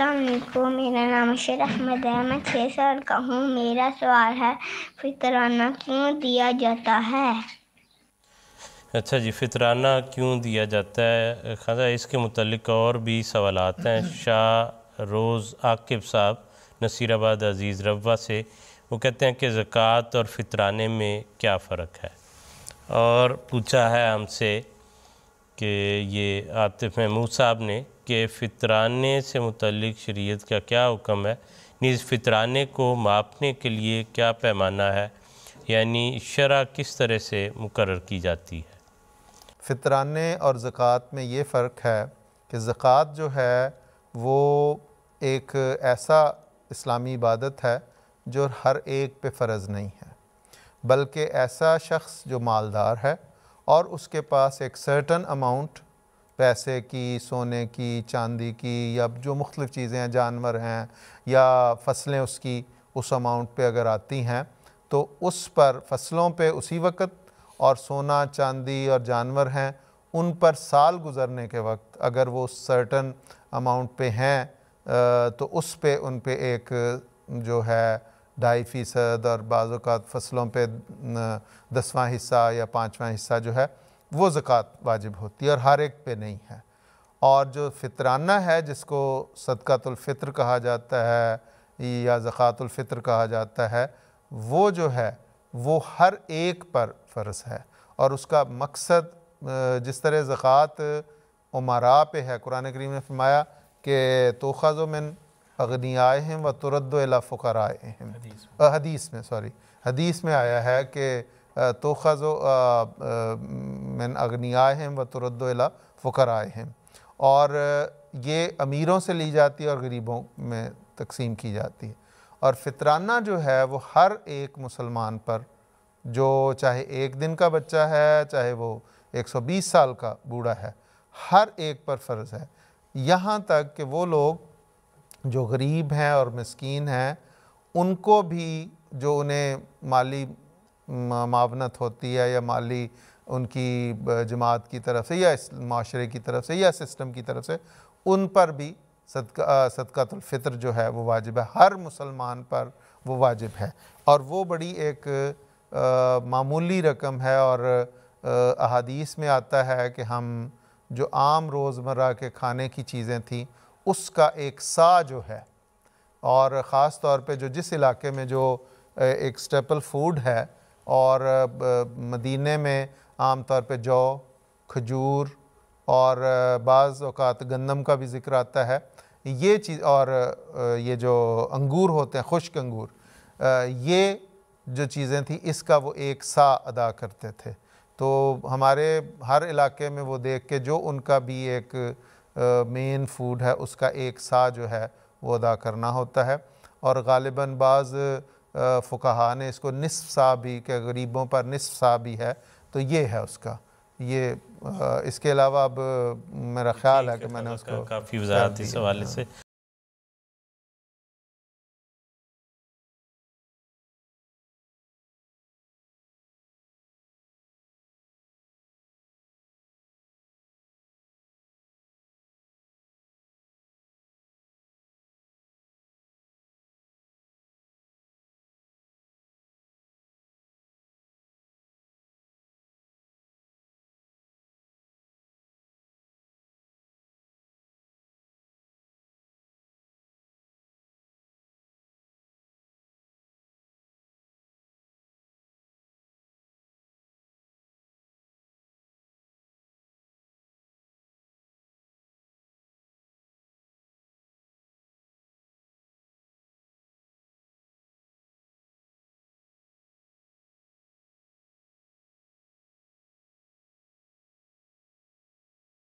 السلام علیکم، میرا نام اشر احمد ہے، میں 6 سال کا ہوں۔ میرا سوال ہے، فطرانہ کیوں دیا جاتا ہے؟ اچھا جی، فطرانہ کیوں دیا جاتا ہے؟ خدا اس کے متعلق اور بھی سوالات ہیں۔ شاہ روز عاقب صاحب نصیر آباد عزیز روا سے، وہ کہتے ہیں کہ زکوٰۃ اور فطرانے میں کیا فرق ہے، اور پوچھا ہے ہم سے کہ یہ عاطف محمود صاحب نے کہ فطرانے سے متعلق شریعت کا کیا حکم ہے، نیز فطرانے کو ماپنے کے لیے کیا پیمانہ ہے، یعنی شرع کس طرح سے مقرر کی جاتی ہے۔ فطرانے اور زکوٰۃ میں یہ فرق ہے کہ زکوٰۃ جو ہے وہ ایک ایسا اسلامی عبادت ہے جو ہر ایک پہ فرض نہیں ہے، بلکہ ایسا شخص جو مالدار ہے اور اس کے پاس ایک سرٹن اماؤنٹ پیسے کی، سونے کی، چاندی کی، یا جو مختلف چیزیں ہیں، جانور ہیں یا فصلیں اس کی اس اماؤنٹ پہ اگر آتی ہیں تو اس پر فصلوں پہ اسی وقت، اور سونا، چاندی اور جانور ہیں ان پر سال گزرنے کے وقت اگر وہ سرٹن اماؤنٹ پہ ہیں تو اس پہ ان پہ ایک جو ہے 2.5% اور بعض اوقات فصلوں پہ 10واں حصہ یا 5واں حصہ جو ہے وہ زکوٰۃ واجب ہوتی ہے، اور ہر ایک پہ نہیں ہے۔ اور جو فطرانہ ہے جس کو صدقۃ الفطر کہا جاتا ہے یا زکوٰۃ الفطر کہا جاتا ہے، وہ جو ہے وہ ہر ایک پر فرض ہے، اور اس کا مقصد جس طرح زکوٰۃ امراء پہ ہے، قرآن کریم نے فرمایا کہ تؤخذ من اغنیائہم وترد الی فقرائہم، حدیث میں آیا ہے کہ تؤخذ من اغنیائہم وترد الی فقرائہم، اور یہ امیروں سے لی جاتی ہے اور غریبوں میں تقسیم کی جاتی ہے۔ اور فطرانہ جو ہے وہ ہر ایک مسلمان پر، جو چاہے 1 دن کا بچہ ہے، چاہے وہ 120 سال کا بوڑھا ہے، ہر ایک پر فرض ہے، یہاں تک کہ وہ لوگ جو غریب ہیں اور مسکین ہیں ان کو بھی، جو انہیں مالی معاونت ہوتی ہے یا مالی ان کی جماعت کی طرف سے یا معاشرے کی طرف سے یا سسٹم کی طرف سے، ان پر بھی صدقۃ الفطر جو ہے وہ واجب ہے، ہر مسلمان پر وہ واجب ہے، اور وہ بڑی ایک معمولی رقم ہے، اور احادیث میں آتا ہے کہ ہم جو عام روزمرہ کے کھانے کی چیزیں تھیں اس کا ایک سا جو ہے، اور خاص طور پہ جو جس علاقے میں جو ایک سٹیپل فوڈ ہے، اور مدینے میں عام طور پہ جو، کھجور اور بعض اوقات گندم کا بھی ذکر آتا ہے، یہ چیز، اور یہ جو انگور ہوتے ہیں، خشک انگور، یہ جو چیزیں تھیں اس کا وہ ایک سا ادا کرتے تھے۔ تو ہمارے ہر علاقے میں وہ دیکھ کے جو ان کا بھی ایک مین فوڈ ہے اس کا ایک سا جو ہے وہ ادا کرنا ہوتا ہے، اور غالباً بعض فقہاء نے اس کو نصف سا بھی، کہ غریبوں پر نصف سا بھی ہے، تو یہ ہے اس کا، یہ اس کے علاوہ اب میرا خیال ہے کہ میں نے اس کو کافی وضاحت اس حوالے سے